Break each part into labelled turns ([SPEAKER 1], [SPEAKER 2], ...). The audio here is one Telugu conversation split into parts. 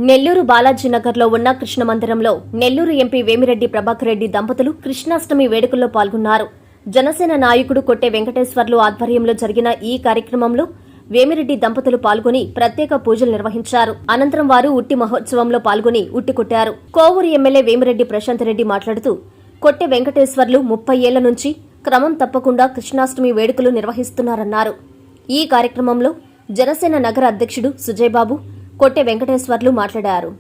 [SPEAKER 1] నెల్లూరు బాలాజీ నగర్లో ఉన్న కృష్ణ మందిరంలో నెల్లూరు ఎంపీ వేమిరెడ్డి ప్రభాకర్ రెడ్డి దంపతులు కృష్ణాష్టమి వేడుకల్లో పాల్గొన్నారు. జనసేన నాయకుడు కొట్టె వెంకటేశ్వర్లు ఆధ్వర్యంలో జరిగిన ఈ కార్యక్రమంలో వేమిరెడ్డి దంపతులు పాల్గొని ప్రత్యేక పూజలు నిర్వహించారు. అనంతరం వారు ఉట్టి మహోత్సవంలో పాల్గొని ఉట్టి కొట్టారు. కోవూరు ఎమ్మెల్యే వేమిరెడ్డి ప్రశాంత్ రెడ్డి మాట్లాడుతూ కొట్టె వెంకటేశ్వర్లు 30 ఏళ్ల నుంచి క్రమం తప్పకుండా కృష్ణాష్టమి వేడుకలు నిర్వహిస్తున్నారన్నారు. ఈ కార్యక్రమంలో జనసేన నగర అధ్యక్షుడు సుజయ్ బాబు, కొట్టె వెంకటేశ్వర్లు మాట్లాడారు.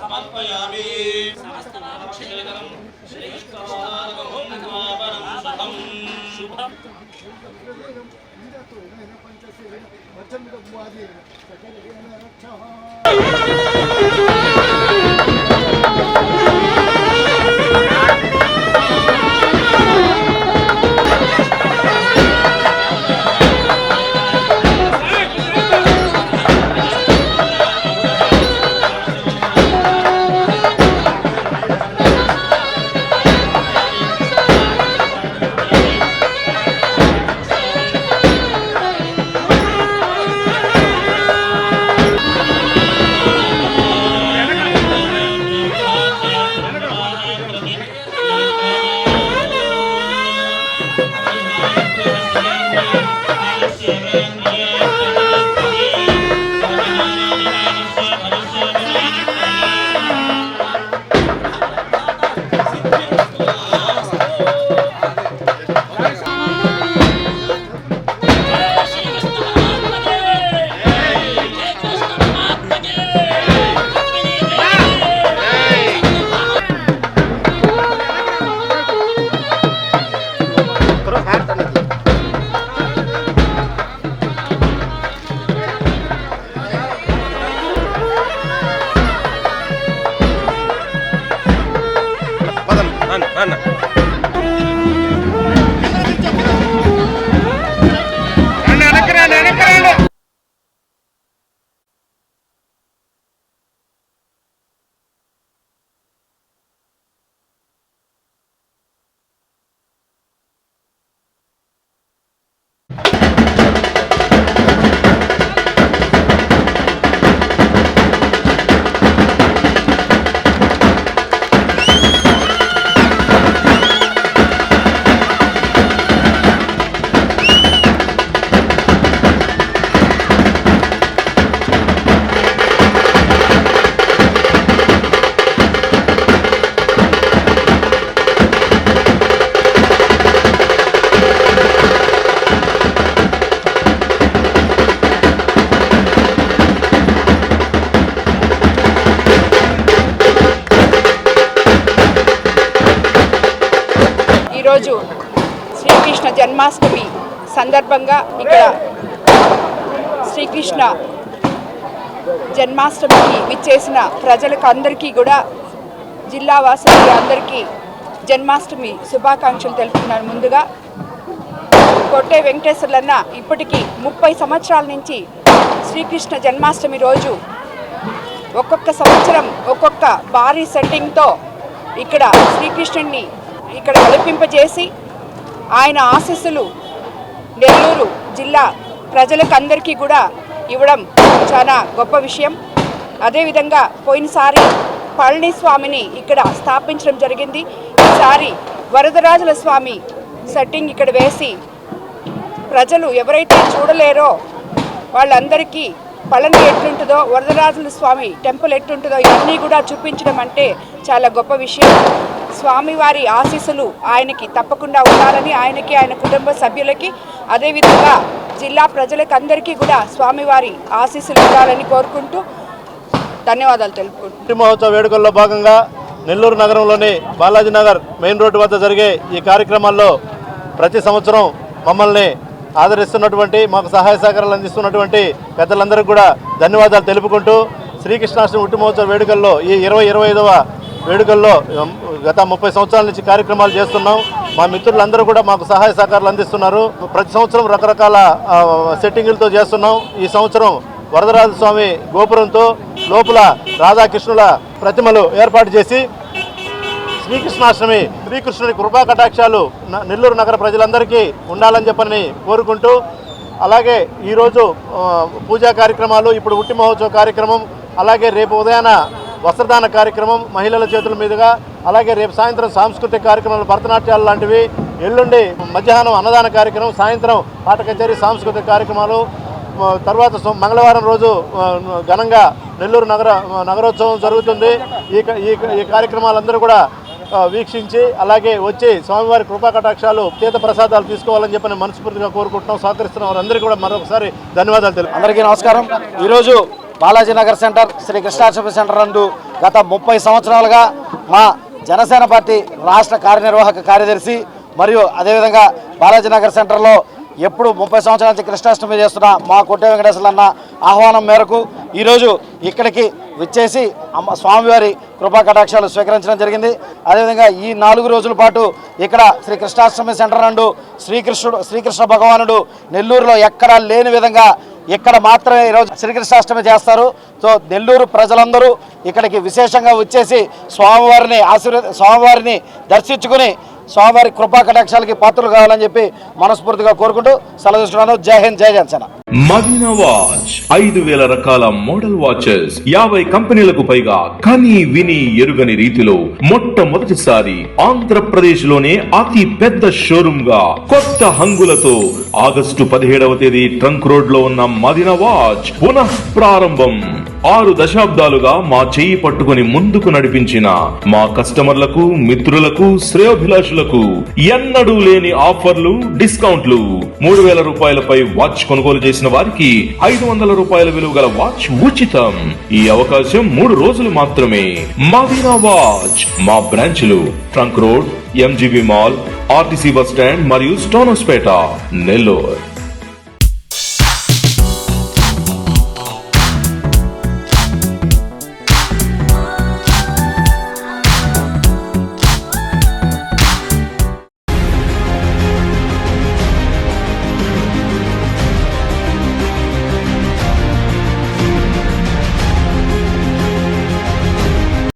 [SPEAKER 2] సమర్పయామి సమస్తనామక్షేకరం శ్రీకృష్ణవాగం ఈరోజు శ్రీకృష్ణ జన్మాష్టమి సందర్భంగా ఇక్కడ శ్రీకృష్ణ జన్మాష్టమికి విచ్చేసిన ప్రజలకు అందరికీ కూడా జిల్లా వాసులకి అందరికీ జన్మాష్టమి శుభాకాంక్షలు తెలుపుతున్నాను. ముందుగా కొట్టే వెంకటేశ్వర్లన్న ఇప్పటికీ 30 సంవత్సరాల నుంచి శ్రీకృష్ణ జన్మాష్టమి రోజు ఒక్కొక్క సంవత్సరం ఒక్కొక్క భారీ సెట్టింగ్తో ఇక్కడ శ్రీకృష్ణుడిని ఇక్కడ కల్పింపజేసి ఆయన ఆశీస్సులు నెల్లూరు జిల్లా ప్రజలకు అందరికీ కూడా ఇవ్వడం చాలా గొప్ప విషయం. అదేవిధంగా పోయినసారి పళనిస్వామిని ఇక్కడ స్థాపించడం జరిగింది. ఈసారి వరదరాజుల స్వామి సెట్టింగ్ ఇక్కడ వేసి ప్రజలు ఎవరైతే చూడలేరో వాళ్ళందరికీ పళని ఎట్లుంటుందో, వరదరాజుల స్వామి టెంపుల్ ఎట్లుంటుందో ఇవన్నీ కూడా చూపించడం అంటే చాలా గొప్ప విషయం. స్వామివారి ఆశీస్సులు ఆయనకి తప్పకుండా ఉండాలని, ఆయనకి ఆయన కుటుంబ సభ్యులకి అదేవిధంగా జిల్లా ప్రజలకు అందరికీ కూడా స్వామివారి ఆశీస్సులు ఉండాలని కోరుకుంటూ ధన్యవాదాలు తెలుపుకుంటున్నాను.
[SPEAKER 3] మహోత్సవ వేడుకల్లో భాగంగా నెల్లూరు నగరంలోని బాలాజీ నగర్ మెయిన్ రోడ్డు వద్ద జరిగే ఈ కార్యక్రమాల్లో ప్రతి సంవత్సరం మమ్మల్ని ఆదరిస్తున్నటువంటి, మాకు సహాయ సహకారాలు అందిస్తున్నటువంటి పెద్దలందరికీ కూడా ధన్యవాదాలు తెలుపుకుంటూ శ్రీకృష్ణాష్టమి ఉట్టి మహోత్సవ వేడుకల్లో ఈ 25వ వేడుకల్లో గత 30 సంవత్సరాల నుంచి కార్యక్రమాలు చేస్తున్నాం. మా మిత్రులందరూ కూడా మాకు సహాయ సహకారాలు అందిస్తున్నారు. ప్రతి సంవత్సరం రకరకాల సెట్టింగులతో చేస్తున్నాం. ఈ సంవత్సరం వరదరాజ స్వామి గోపురంతో లోపల రాధాకృష్ణుల ప్రతిమలు ఏర్పాటు చేసి శ్రీకృష్ణాష్టమి శ్రీకృష్ణుని కృపా కటాక్షాలు నెల్లూరు నగర ప్రజలందరికీ ఉండాలని చెప్పని కోరుకుంటూ, అలాగే ఈరోజు పూజా కార్యక్రమాలు, ఇప్పుడు ఉట్టి మహోత్సవ కార్యక్రమం, అలాగే రేపు ఉదయాన వస్త్రదాన కార్యక్రమం మహిళల చేతుల మీదుగా, అలాగే రేపు సాయంత్రం సాంస్కృతిక కార్యక్రమాలు, భరతనాట్యాలు లాంటివి, ఎల్లుండి మధ్యాహ్నం అన్నదాన కార్యక్రమం, సాయంత్రం పాట కచేరీ, సాంస్కృతిక కార్యక్రమాలు, తర్వాత మంగళవారం రోజు ఘనంగా నెల్లూరు నగరోత్సవం జరుగుతుంది. ఈ కార్యక్రమాలందరూ కూడా వీక్షించి అలాగే వచ్చి స్వామివారి కృపా కటాక్షాలు, తీర్థ ప్రసాదాలు తీసుకోవాలని చెప్పని మనస్ఫూర్తిగా కోరుకుంటున్నాం. సహకరిస్తున్న వారందరికీ కూడా మరొకసారి ధన్యవాదాలు తెలుపు.
[SPEAKER 4] అందరికీ నమస్కారం. ఈరోజు బాలాజీ నగర్ సెంటర్ శ్రీ కృష్ణాష్టమి సెంటర్ నందు గత 30 సంవత్సరాలుగా మా జనసేన పార్టీ రాష్ట్ర కార్యనిర్వాహక కార్యదర్శి మరియు అదేవిధంగా బాలాజీ నగర్ సెంటర్లో ఎప్పుడు 30 సంవత్సరాల నుంచి కృష్ణాష్టమి చేస్తున్న మా కొట్టే వెంకటేశ్వర్లు అన్న ఆహ్వానం మేరకు ఈరోజు ఇక్కడికి విచ్చేసి స్వామివారి కృపా కటాక్షాలు స్వీకరించడం జరిగింది. అదేవిధంగా ఈ 4 రోజుల పాటు ఇక్కడ శ్రీ కృష్ణాష్టమి సెంటర్ నందు శ్రీకృష్ణ భగవానుడు నెల్లూరులో ఎక్కడా లేని విధంగా ఇక్కడ మాత్రమే ఈరోజు శ్రీకృష్ణాష్టమి చేస్తారు. సో నెల్లూరు ప్రజలందరూ ఇక్కడికి విశేషంగా వచ్చేసి స్వామివారిని దర్శించుకుని స్వామివారి కృపా కటాక్షాలకి పాత్రలు కావాలని చెప్పి మనస్ఫూర్తిగా కోరుకుంటూ సెలవు తీసుకున్నాను. జై హింద్, జై జనసేన.
[SPEAKER 5] మదీనా వాచ్ 5000 రకాల మోడల్ వాచెస్, 50 కంపెనీలకు పైగా కని విని ఎరుగని రీతిలో మొట్టమొదటిసారి ఆంధ్రప్రదేశ్ లోనే అతి పెద్ద షోరూమ్ గా కొత్త హంగులతో ఆగస్టు 17వ తేదీ ట్రంక్ రోడ్ లో ఉన్న మదీనా వాచ్ పునః ప్రారంభం. 6 దశాబ్దాలుగా మా చెయ్యి పట్టుకుని ముందుకు నడిపించిన మా కస్టమర్లకు, మిత్రులకు, శ్రేయోభిలాషులకు ఎన్నడూ లేని ఆఫర్లు, డిస్కౌంట్లు. 3000 రూపాయలపై వాచ్ కొనుగోలు చేసిన వారికి 500 రూపాయల విలువ గల వాచ్ ఉచితం. ఈ అవకాశం 3 రోజులు మాత్రమే. మదీనా వాచ్ మా బ్రాంచ్లు trunk road, MGB mall, RTC bus stand మరియు స్టోనస్పేట, నెల్లూరు.